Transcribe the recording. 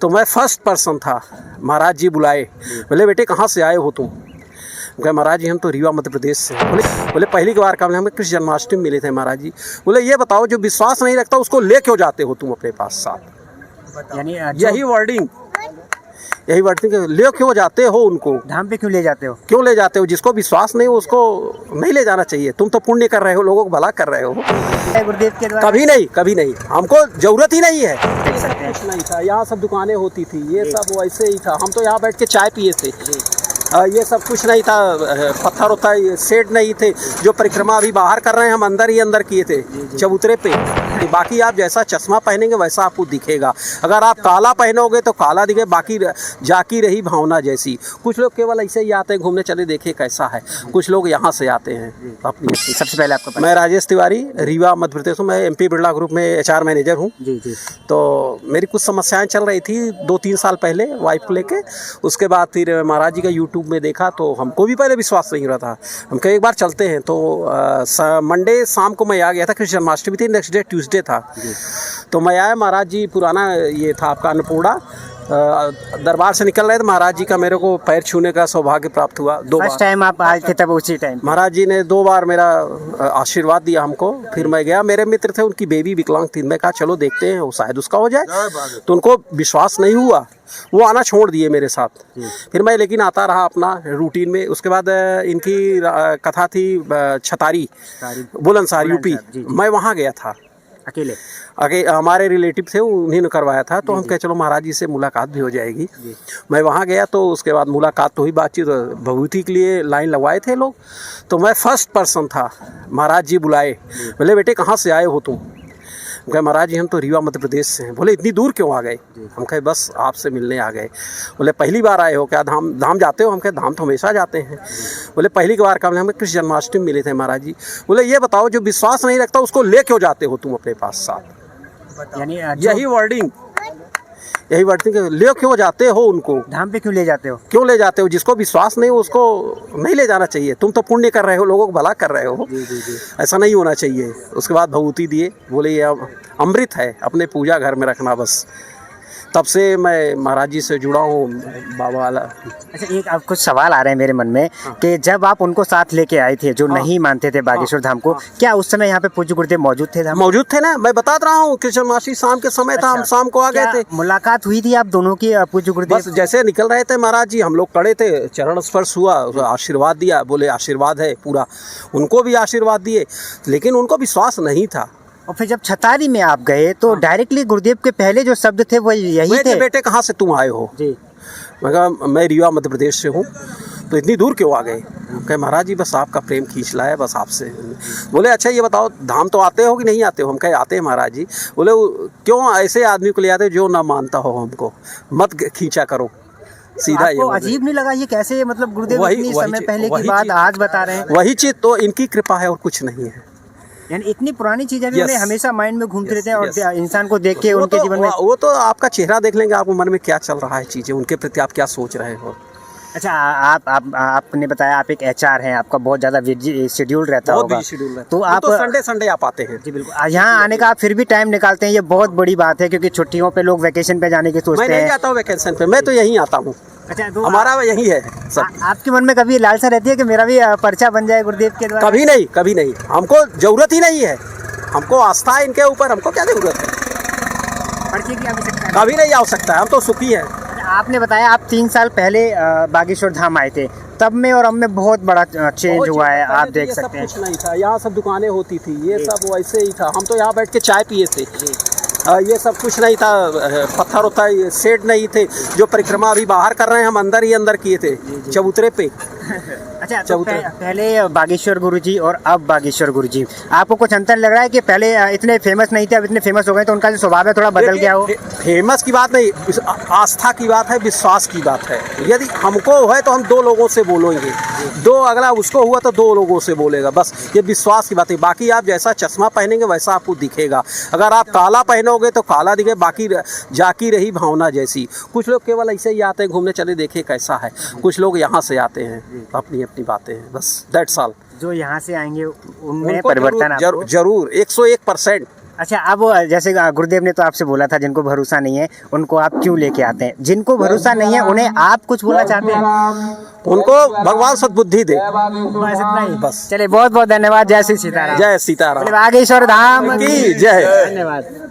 तो मैं first person था। महाराज जी बुलाए, बोले बेटे कहाँ से आए हो तुम? कहा महाराज जी हम तो रीवा मध्य प्रदेश से हैं। बोले पहली बार कब हमें कृष्ण जन्माष्टमी मिले थे महाराज जी। बोले ये बताओ जो विश्वास नहीं रखता उसको ले क्यों जाते हो तुम अपने पास साथ? यानी यही वर्डिंग ले क्यों जाते हो उनको? धाम पे क्यों ले जाते हो? क्यों ले जाते हो? जिसको विश्वास नहीं हो उसको नहीं ले जाना चाहिए। तुम तो पुण्य कर रहे हो, लोगों को भला कर रहे हो। गुरुदेव के द्वारा कभी नहीं हमको जरूरत ही नहीं है। सकते हैं। कुछ नहीं था, यहाँ सब दुकानें होती थी, ये सब वैसे ही था। हम तो यहाँ बैठ के चाय पिए थे। ये सब कुछ नहीं था, पत्थर होता है, सेट नहीं थे। जो परिक्रमा अभी बाहर कर रहे हैं हम अंदर ही अंदर किए थे चबूतरे पे। बाकी आप जैसा चश्मा पहनेंगे वैसा आपको दिखेगा। अगर आप काला पहनोगे तो काला दिखे, बाकी जाकी रही भावना जैसी। कुछ लोग केवल ऐसे ही आते हैं घूमने, चले देखे कैसा है। कुछ लोग यहाँ से आते हैं अपनी। सबसे पहले आपको मैं राजेश तिवारी, रीवा मध्य प्रदेश हूँ। मैं MP बिरला ग्रुप में HR मैनेजर हूँ। जी। तो मेरी कुछ समस्याएं चल रही थी 2-3 साल पहले वाइफ को लेके। उसके बाद फिर महाराज जी का YouTube में देखा तो हमको भी पहले विश्वास नहीं हो रहा था। हम कई एक बार चलते हैं तो मंडे शाम को मैं आ गया था, कृष्ण जन्माष्टमी थी, नेक्स्ट डे ट्यूसडे था। तो मैं आया, महाराज जी पुराना ये था आपका अन्नपूर्णा दरबार से निकल रहे थे। महाराज जी का मेरे को पैर छूने का सौभाग्य प्राप्त हुआ। फर्स्ट टाइम आप आए थे तब उसी टाइम महाराज जी ने 2 बार मेरा आशीर्वाद दिया हमको। फिर मैं गया, मेरे मित्र थे, उनकी बेबी विकलांग थी। मैं कहा चलो देखते हैं वो शायद उसका हो जाए। तो उनको विश्वास नहीं हुआ, वो आना छोड़ दिए मेरे साथ। फिर मैं लेकिन आता रहा अपना रूटीन में। उसके बाद इनकी कथा थी छतारी बुलंदशहर UP। मैं वहाँ गया था अकेले। हमारे रिलेटिव थे, उन्हीं ने करवाया था। तो हम कहे चलो महाराज जी से मुलाकात भी हो जाएगी। मैं वहाँ गया तो उसके बाद मुलाकात तो हुई, बातचीत। भभूति के लिए लाइन लगवाए थे लोग। तो मैं फर्स्ट पर्सन था। महाराज जी बुलाए, बोले बेटे कहाँ से आए हो तुम? कहा महाराज जी हम तो रीवा मध्य प्रदेश से हैं। बोले इतनी दूर क्यों आ गए? हम कहे बस आपसे मिलने आ गए। बोले पहली बार आए हो क्या? धाम जाते हो? हम कहे धाम तो हमेशा जाते हैं। बोले पहली बार कब हमें कृष्ण जन्माष्टमी मिले थे महाराज जी। बोले ये बताओ जो विश्वास नहीं रखता उसको ले क्यों जाते हो तुम अपने पास साथ? यानी यही वर्डिंग ले क्यों जाते हो उनको? धाम पे क्यों ले जाते हो? क्यों ले जाते हो? जिसको विश्वास नहीं हो उसको नहीं ले जाना चाहिए। तुम तो पुण्य कर रहे हो, लोगों को भला कर रहे हो। ऐसा नहीं होना चाहिए। उसके बाद भभूति दिए, बोले ये अमृत है, अपने पूजा घर में रखना बस। तब से मैं महाराज जी से जुड़ा हूँ बाबा वाला। अच्छा, एक आप कुछ सवाल आ रहे हैं मेरे मन में कि जब आप उनको साथ लेके आए थे जो नहीं मानते थे बागेश्वर धाम को, क्या उस समय यहाँ पे पूज्य गुरुदेव मौजूद थे? मौजूद थे ना, मैं बता रहा हूँ। कृष्ण जन्माष्टमी शाम के समय था, हम शाम को आ गए थे। मुलाकात हुई थी आप दोनों की पूज्य गुरुदेव? बस जैसे निकल रहे थे महाराज जी, हम लोग खड़े थे, चरण स्पर्श हुआ, आशीर्वाद दिया। बोले आशीर्वाद है पूरा। उनको भी आशीर्वाद दिए, लेकिन उनको विश्वास नहीं था। और फिर जब छतारी में आप गए तो डायरेक्टली गुरुदेव के पहले जो शब्द थे वो यही थे, बेटे कहाँ से तुम आए हो? जी। मैं कहा मैं रीवा मध्य प्रदेश से हूँ। तो इतनी दूर क्यों आ गए? कहे महाराज जी बस आपका प्रेम खींच लाया बस आपसे। बोले अच्छा ये बताओ धाम तो आते हो कि नहीं आते हो? हम कहे आते हैं महाराज जी। बोले क्यों ऐसे आदमी को ले आते जो ना मानता हो हमको? मत खींचा करो सीधा। आपको अजीब नहीं लगा ये कैसे, मतलब गुरुदेव इतनी समय पहले की बात आज बता रहे हैं? वही चीज़ तो इनकी कृपा है और कुछ नहीं है। यानी इतनी पुरानी चीजें भी उन्हें हमेशा माइंड में घूमती रहते हैं और इंसान को देख के उनके जीवन में वो तो आपका चेहरा देख लेंगे, आपको मन में क्या चल रहा है, चीजें उनके प्रति आप क्या सोच रहे हो। अच्छा, आपने बताया आप एक HR हैं, आपका बहुत ज़्यादा शेड्यूल रहता होगा। तो आप संडे आप आते हैं? जी बिल्कुल। यहाँ आने का आप फिर भी टाइम निकालते हैं, ये बहुत बड़ी बात है क्योंकि छुट्टियों पे लोग वैकेशन पे जाने की सोचते हैं। मैं नहीं जाता हूँ वैकेशन पे, मैं तो यहीं आता हूँ। अच्छा, तो हमारा यही है सब। आपके मन में कभी लालसा रहती है कि मेरा भी पर्चा बन जाए गुरुदेव के द्वारा? कभी नहीं हमको जरूरत ही नहीं है। हमको आस्था है इनके ऊपर, हमको क्या जरूरत है? पर्चे की आवश्यकता कभी नहीं आ सकता है, हम तो सुखी हैं। आपने बताया आप 3 साल पहले बागेश्वर धाम आए थे, तब में और अब में बहुत बड़ा चेंज हुआ है। आप देख सकते हैं कुछ नहीं था, यहाँ सब दुकानें होती थी, ये सब वैसे ही था। हम तो यहाँ बैठ के चाय पिए थे। ये सब कुछ नहीं था, पत्थर होता है, सेट नहीं थे। जो परिक्रमा अभी बाहर कर रहे हैं हम अंदर ही अंदर किए थे चबूतरे पे। अच्छा, तो पहले बागेश्वर गुरुजी और अब बागेश्वर गुरुजी, आपको कुछ अंतर लग रहा है कि पहले इतने फेमस नहीं थे अब इतने फेमस हो गए तो उनका जो स्वभाव है थोड़ा बदल गया हो? फेमस की बात नहीं, आस्था की बात है, विश्वास की बात है। यदि हमको है तो हम 2 लोगों से बोलेंगे, 2 अगला उसको हुआ तो 2 लोगों से बोलेगा, बस ये विश्वास की बात है। बाकी आप जैसा चश्मा पहनेंगे वैसा आपको दिखेगा। अगर आप काला पहनोगे तो काला दिखे, बाकी जाकी रही भावना जैसी। कुछ लोग केवल ऐसे ही आते हैं घूमने, चले देखे कैसा है। कुछ लोग यहाँ से आते हैं, अपनी अपनी बातें हैं, बस दैट्स ऑल। जो यहाँ से आएंगे उनमें परिवर्तन जरूर 101% अच्छा, अब जैसे गुरुदेव ने तो आपसे बोला था जिनको भरोसा नहीं है उनको आप क्यों लेके आते हैं, जिनको भरोसा नहीं है उन्हें आप कुछ बोलना चाहते हैं? उनको भगवान सद्बुद्धि दे, बस इतना ही। बस। चलिए बहुत बहुत धन्यवाद। जय श्री सीताराम। जय सीताराम बागेश्वर धाम की जय। धन्यवाद।